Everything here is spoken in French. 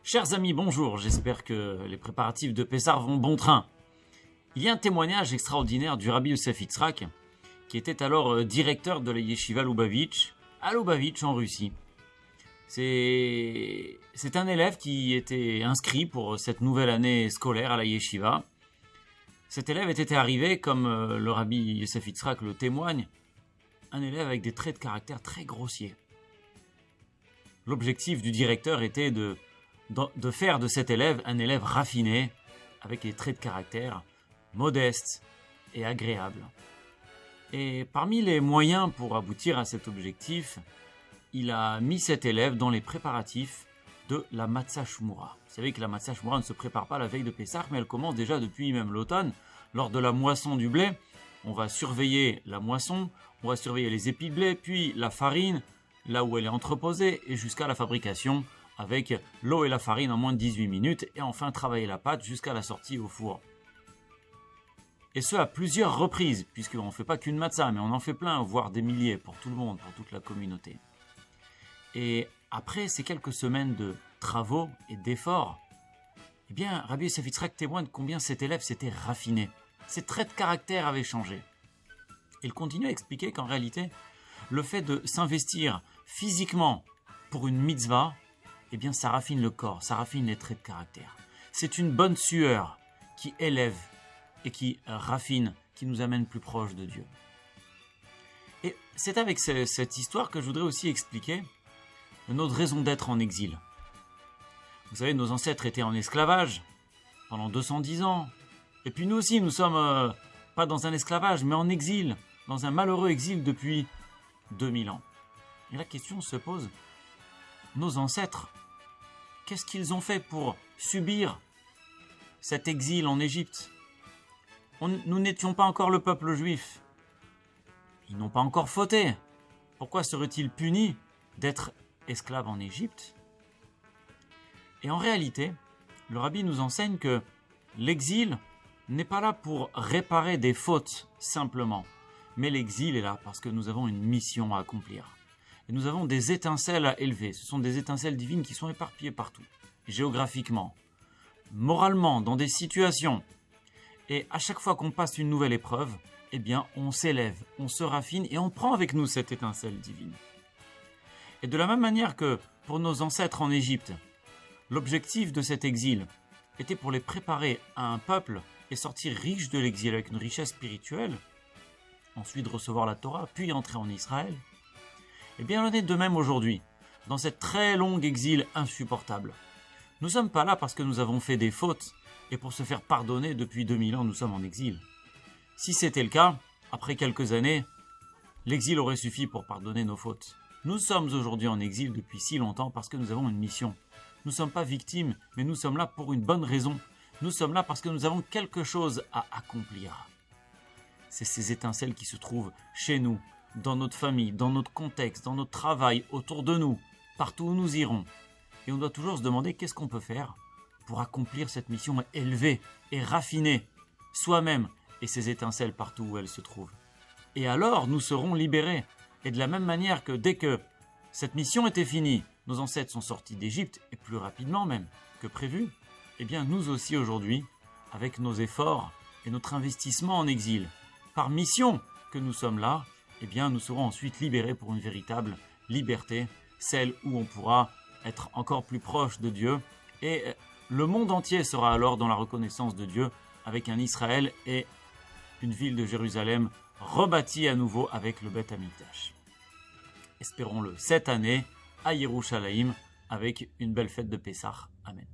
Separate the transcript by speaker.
Speaker 1: Chers amis, bonjour, j'espère que les préparatifs de Pessah vont bon train. Il y a un témoignage extraordinaire du Rabbi Yosef Yitzhak, qui était alors directeur de la Yeshiva Lubavitch, à Lubavitch en Russie. C'est un élève qui était inscrit pour cette nouvelle année scolaire à la Yeshiva. Cet élève était arrivé, comme le Rabbi Yosef Yitzhak le témoigne, un élève avec des traits de caractère très grossiers. L'objectif du directeur était de faire de cet élève un élève raffiné, avec des traits de caractère modestes et agréables. Et parmi les moyens pour aboutir à cet objectif, il a mis cet élève dans les préparatifs de la Matzah Shmura. Vous savez que la Matzah Shmura ne se prépare pas la veille de Pessah, mais elle commence déjà depuis même l'automne. Lors de la moisson du blé, on va surveiller la moisson, on va surveiller les épis de blé, puis la farine, là où elle est entreposée, et jusqu'à la fabrication avec l'eau et la farine en moins de 18 minutes, et enfin travailler la pâte jusqu'à la sortie au four. Et ce à plusieurs reprises, puisqu'on ne fait pas qu'une matzah, mais on en fait plein, voire des milliers pour tout le monde, pour toute la communauté. Et après ces quelques semaines de travaux et d'efforts, eh bien, Rabbi Yosef Yitzhak témoigne combien cet élève s'était raffiné. Ses traits de caractère avaient changé. Il continue à expliquer qu'en réalité, le fait de s'investir physiquement pour une mitzvah, eh bien, ça raffine le corps, ça raffine les traits de caractère. C'est une bonne sueur qui élève et qui raffine, qui nous amène plus proche de Dieu. Et c'est avec cette histoire que je voudrais aussi expliquer notre raison d'être en exil. Vous savez, nos ancêtres étaient en esclavage pendant 210 ans. Et puis nous aussi, nous sommes pas dans un esclavage, mais en exil, dans un malheureux exil depuis 2000 ans. Et la question se pose, nos ancêtres, qu'est-ce qu'ils ont fait pour subir cet exil en Égypte ? Nous n'étions pas encore le peuple juif. Ils n'ont pas encore fauté. Pourquoi seraient-ils punis d'être esclaves en Égypte ? Et en réalité, le rabbi nous enseigne que l'exil n'est pas là pour réparer des fautes simplement, mais l'exil est là parce que nous avons une mission à accomplir. Et nous avons des étincelles à élever. Ce sont des étincelles divines qui sont éparpillées partout, géographiquement, moralement, dans des situations. Et à chaque fois qu'on passe une nouvelle épreuve, eh bien, on s'élève, on se raffine et on prend avec nous cette étincelle divine. Et de la même manière que pour nos ancêtres en Égypte, l'objectif de cet exil était pour les préparer à un peuple et sortir riche de l'exil avec une richesse spirituelle, ensuite recevoir la Torah, puis entrer en Israël. Eh bien, il en est de même aujourd'hui, dans cette très longue exil insupportable. Nous ne sommes pas là parce que nous avons fait des fautes et pour se faire pardonner depuis 2000 ans, nous sommes en exil. Si c'était le cas, après quelques années, l'exil aurait suffi pour pardonner nos fautes. Nous sommes aujourd'hui en exil depuis si longtemps parce que nous avons une mission. Nous ne sommes pas victimes, mais nous sommes là pour une bonne raison. Nous sommes là parce que nous avons quelque chose à accomplir. C'est ces étincelles qui se trouvent chez nous, dans notre famille, dans notre contexte, dans notre travail, autour de nous, partout où nous irons. Et on doit toujours se demander qu'est-ce qu'on peut faire pour accomplir cette mission élevée et raffinée, soi-même et ses étincelles partout où elles se trouvent. Et alors nous serons libérés. Et de la même manière que dès que cette mission était finie, nos ancêtres sont sortis d'Égypte, et plus rapidement même que prévu, eh bien nous aussi aujourd'hui, avec nos efforts et notre investissement en exil, par mission que nous sommes là, eh bien nous serons ensuite libérés pour une véritable liberté, celle où on pourra être encore plus proche de Dieu, et le monde entier sera alors dans la reconnaissance de Dieu, avec un Israël et une ville de Jérusalem rebâtie à nouveau avec le Beth Amikdash. Espérons-le cette année à Yerushalayim avec une belle fête de Pessah. Amen.